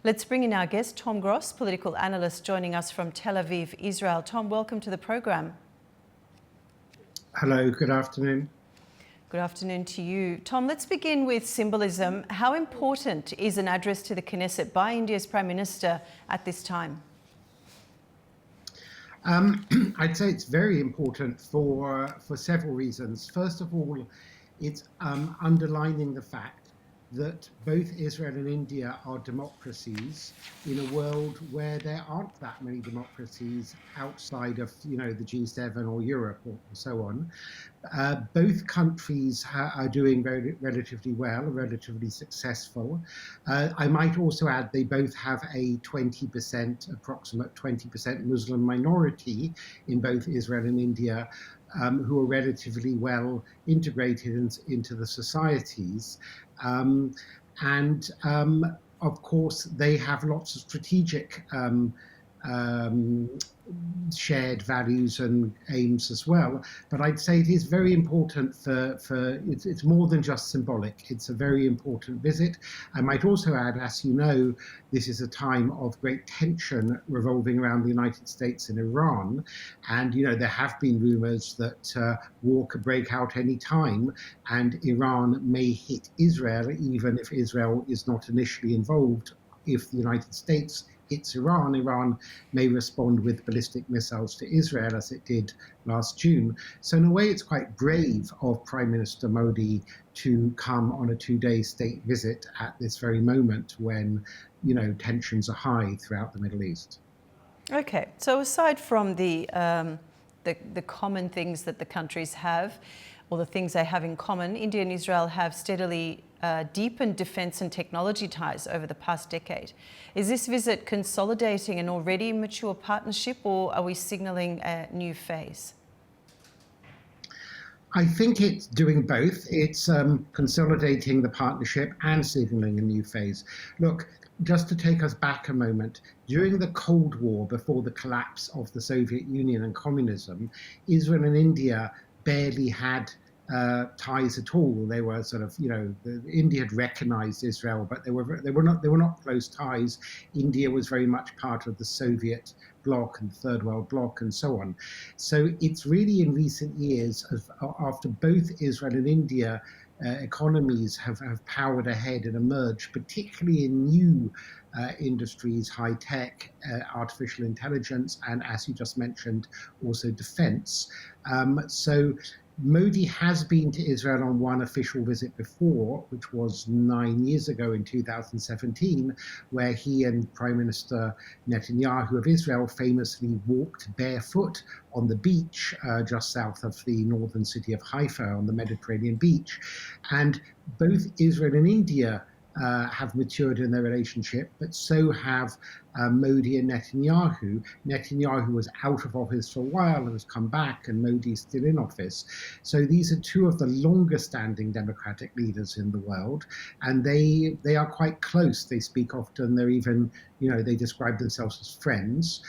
Let's bring in our guest, Tom Gross, political analyst, joining us from Tel Aviv, Israel. Tom, welcome to the program. Hello, good afternoon. Good afternoon to you. Tom, let's begin with symbolism. How important is an address to the Knesset by India's Prime Minister at this time? I'd say it's very important for several reasons. First of all, it's underlining the fact that both Israel and India are democracies in a world where there aren't that many democracies outside of, the G7 or Europe or so on. Both countries are doing relatively well, relatively successful. I might also add they both have a approximate 20% Muslim minority in both Israel and India, who are relatively well integrated into the societies. Of course, they have lots of strategic shared values and aims as well. But I'd say it is very important it's more than just symbolic. It's a very important visit. I might also add, as you know, this is a time of great tension revolving around the United States and Iran. And, there have been rumors that war could break out any time and Iran may hit Israel, even if Israel is not initially involved. If the United States hits Iran, Iran may respond with ballistic missiles to Israel, as it did last June. So in a way, it's quite brave of Prime Minister Modi to come on a 2-day state visit at this very moment when, tensions are high throughout the Middle East. Okay, so aside from the common things that the countries have, or the things they have in common, India and Israel have steadily deepened defence and technology ties over the past decade. Is this visit consolidating an already mature partnership, or are we signalling a new phase? I think it's doing both. It's consolidating the partnership and signalling a new phase. Look, just to take us back a moment, during the Cold War, before the collapse of the Soviet Union and communism, Israel and India barely had ties at all. They were sort of, India had recognized Israel, but they were not close ties. India was very much part of the Soviet bloc and the Third World bloc and so on. So it's really in recent years, after both Israel and India economies have powered ahead and emerged, particularly in new industries, high tech, artificial intelligence, and as you just mentioned, also defense. So Modi has been to Israel on one official visit before, which was 9 years ago in 2017, where he and Prime Minister Netanyahu of Israel famously walked barefoot on the beach just south of the northern city of Haifa on the Mediterranean beach. And both Israel and India have matured in their relationship, but so have Modi and Netanyahu. Netanyahu was out of office for a while and has come back, and Modi is still in office. So these are two of the longest standing democratic leaders in the world, and they are quite close. They speak often. They're even, they describe themselves as friends.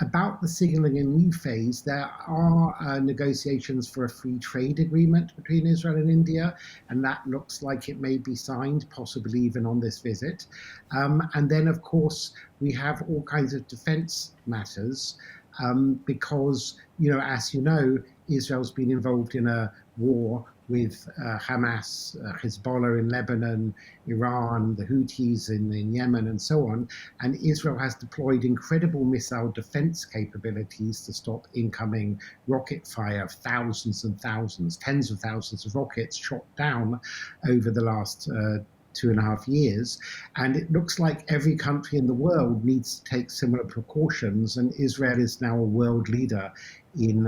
About the signaling a new phase, there are negotiations for a free trade agreement between Israel and India, and that looks like it may be signed, possibly even on this visit. And then, of course, we have all kinds of defense matters because, as you know, Israel's been involved in a war with Hamas, Hezbollah in Lebanon, Iran, the Houthis in Yemen, and so on. And Israel has deployed incredible missile defense capabilities to stop incoming rocket fire, thousands and thousands, tens of thousands of rockets shot down over the last 2.5 years. And it looks like every country in the world needs to take similar precautions. And Israel is now a world leader in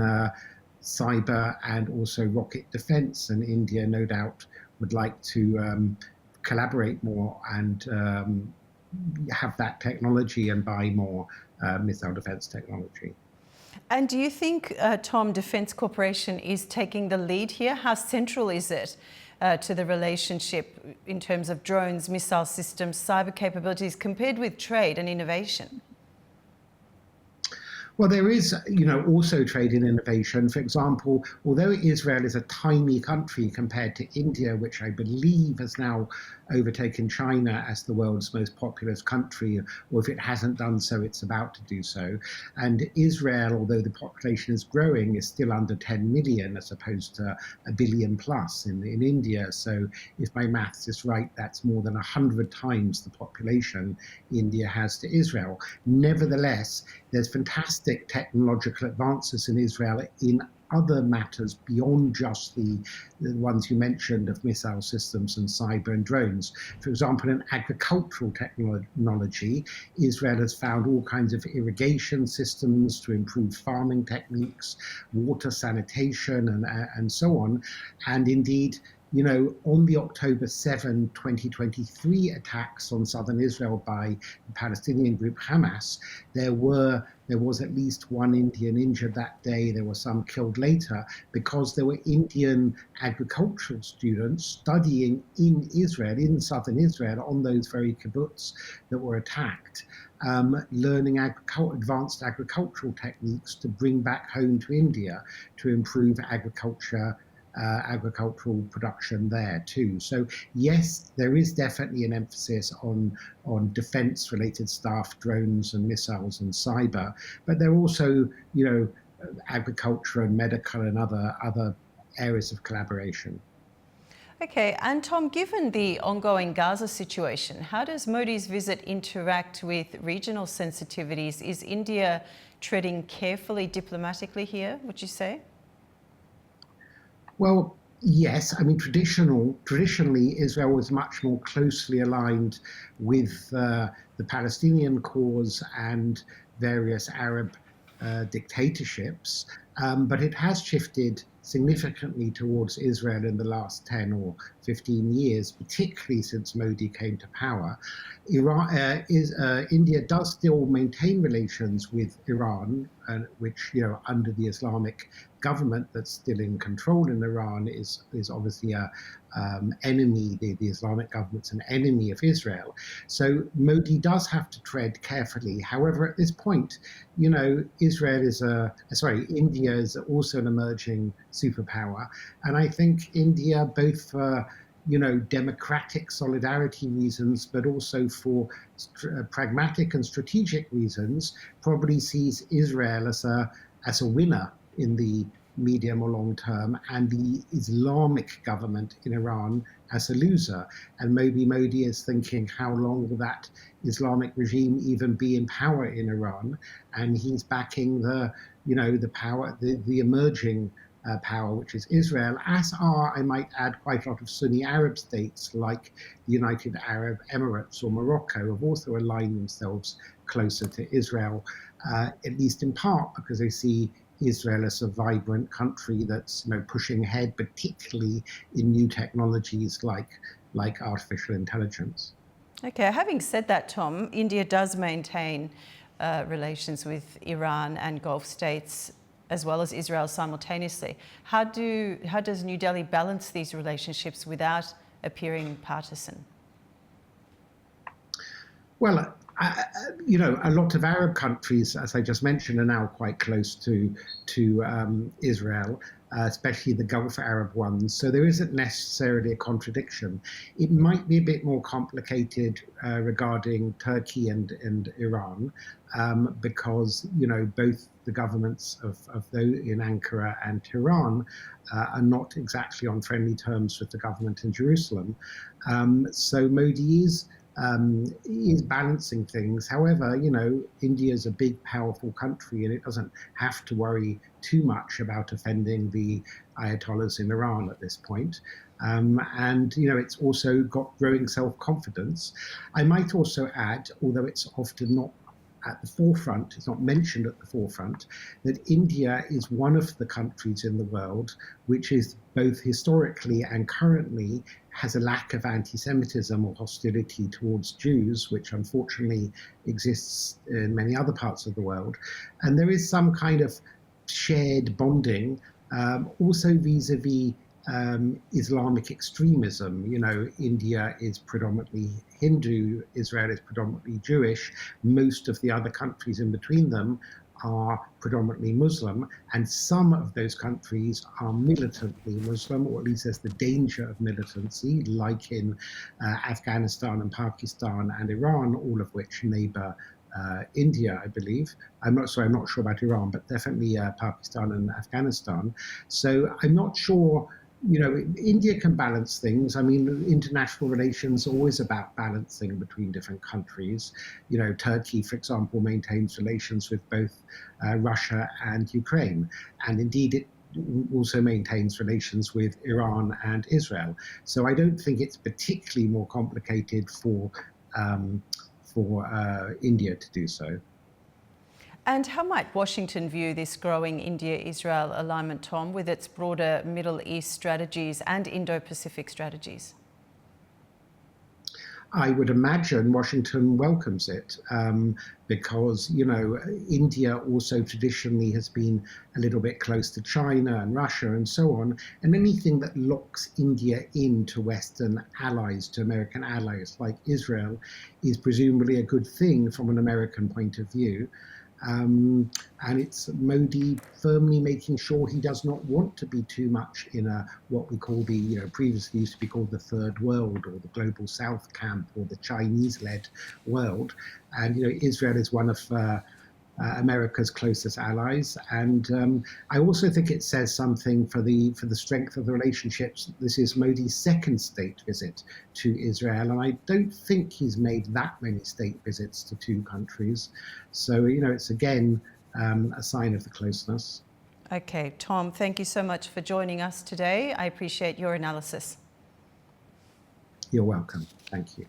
cyber and also rocket defense, and India no doubt would like to collaborate more and have that technology and buy more missile defense technology. And do you think, Tom, defense cooperation is taking the lead here? How central is it to the relationship in terms of drones, missile systems, cyber capabilities compared with trade and innovation? Well, there is, also trade in innovation. For example, although Israel is a tiny country compared to India, which I believe has now overtaken China as the world's most populous country, or if it hasn't done so, it's about to do so. And Israel, although the population is growing, is still under 10 million as opposed to a billion plus in India. So if my maths is right, that's more than 100 times the population India has to Israel. Nevertheless, there's fantastic technological advances in Israel in other matters beyond just the ones you mentioned of missile systems and cyber and drones. For example, in agricultural technology, Israel has found all kinds of irrigation systems to improve farming techniques, water sanitation, and so on. And indeed, on the October 7, 2023 attacks on southern Israel by the Palestinian group Hamas, there was at least one Indian injured that day. There were some killed later because there were Indian agricultural students studying in Israel, in southern Israel, on those very kibbutz that were attacked, learning advanced agricultural techniques to bring back home to India to improve agricultural production there too. So yes, there is definitely an emphasis on defense related stuff, drones and missiles and cyber, but there are also, agriculture and medical and other areas of collaboration. Okay, and Tom, given the ongoing Gaza situation, how does Modi's visit interact with regional sensitivities? Is India treading carefully diplomatically here, would you say? Well, yes. I mean, traditionally, Israel was much more closely aligned with the Palestinian cause and various Arab dictatorships, but it has shifted significantly towards Israel in the last 10 or 15 years, particularly since Modi came to power. India does still maintain relations with Iran, which, under the Islamic government that's still in control in Iran is obviously a enemy. The Islamic government's an enemy of Israel. So Modi does have to tread carefully. However, at this point, India is also an emerging superpower, and I think India, both for democratic solidarity reasons, but also for pragmatic and strategic reasons, probably sees Israel as a winner in the medium or long term, and the Islamic government in Iran as a loser. And maybe Modi is thinking, how long will that Islamic regime even be in power in Iran? And he's backing the emerging power, which is Israel, as are, I might add, quite a lot of Sunni Arab states like the United Arab Emirates or Morocco have also aligned themselves closer to Israel, at least in part because they see Israel as a vibrant country that's pushing ahead, particularly in new technologies like artificial intelligence. Okay, having said that, Tom, India does maintain relations with Iran and Gulf states as well as Israel simultaneously. How does New Delhi balance these relationships without appearing partisan? Well, a lot of Arab countries, as I just mentioned, are now quite close to Israel, especially the Gulf Arab ones. So there isn't necessarily a contradiction. It might be a bit more complicated regarding Turkey and Iran, because both the governments of those in Ankara and Tehran are not exactly on friendly terms with the government in Jerusalem. So Modi is balancing things. However, India is a big, powerful country, and it doesn't have to worry too much about offending the Ayatollahs in Iran at this point. And it's also got growing self-confidence. I might also add, although it's often not at the forefront, it's not mentioned at the forefront, that India is one of the countries in the world which is both historically and currently has a lack of anti-Semitism or hostility towards Jews, which unfortunately exists in many other parts of the world. And there is some kind of shared bonding, also vis-a-vis Islamic extremism. India is predominantly Hindu, Israel is predominantly Jewish. Most of the other countries in between them are predominantly Muslim, and some of those countries are militantly Muslim, or at least there's the danger of militancy, like in Afghanistan and Pakistan and Iran, all of which neighbor India, I believe. I'm not sure about Iran, but definitely Pakistan and Afghanistan. So I'm not sure, India can balance things. I mean, international relations are always about balancing between different countries. Turkey, for example, maintains relations with both Russia and Ukraine. And indeed, it also maintains relations with Iran and Israel. So I don't think it's particularly more complicated for India to do so. And how might Washington view this growing India-Israel alignment, Tom, with its broader Middle East strategies and Indo-Pacific strategies? I would imagine Washington welcomes it because, India also traditionally has been a little bit close to China and Russia and so on. And anything that locks India into Western allies, to American allies like Israel, is presumably a good thing from an American point of view. And it's Modi firmly making sure he does not want to be too much in what we call previously used to be called the third world, or the global south camp, or the Chinese-led world. And Israel is one of America's closest allies, and I also think it says something for the strength of the relationships. This is Modi's second state visit to Israel, and I don't think he's made that many state visits to two countries. So it's again a sign of the closeness. Okay, Tom, thank you so much for joining us today. I appreciate your analysis. You're welcome. Thank you.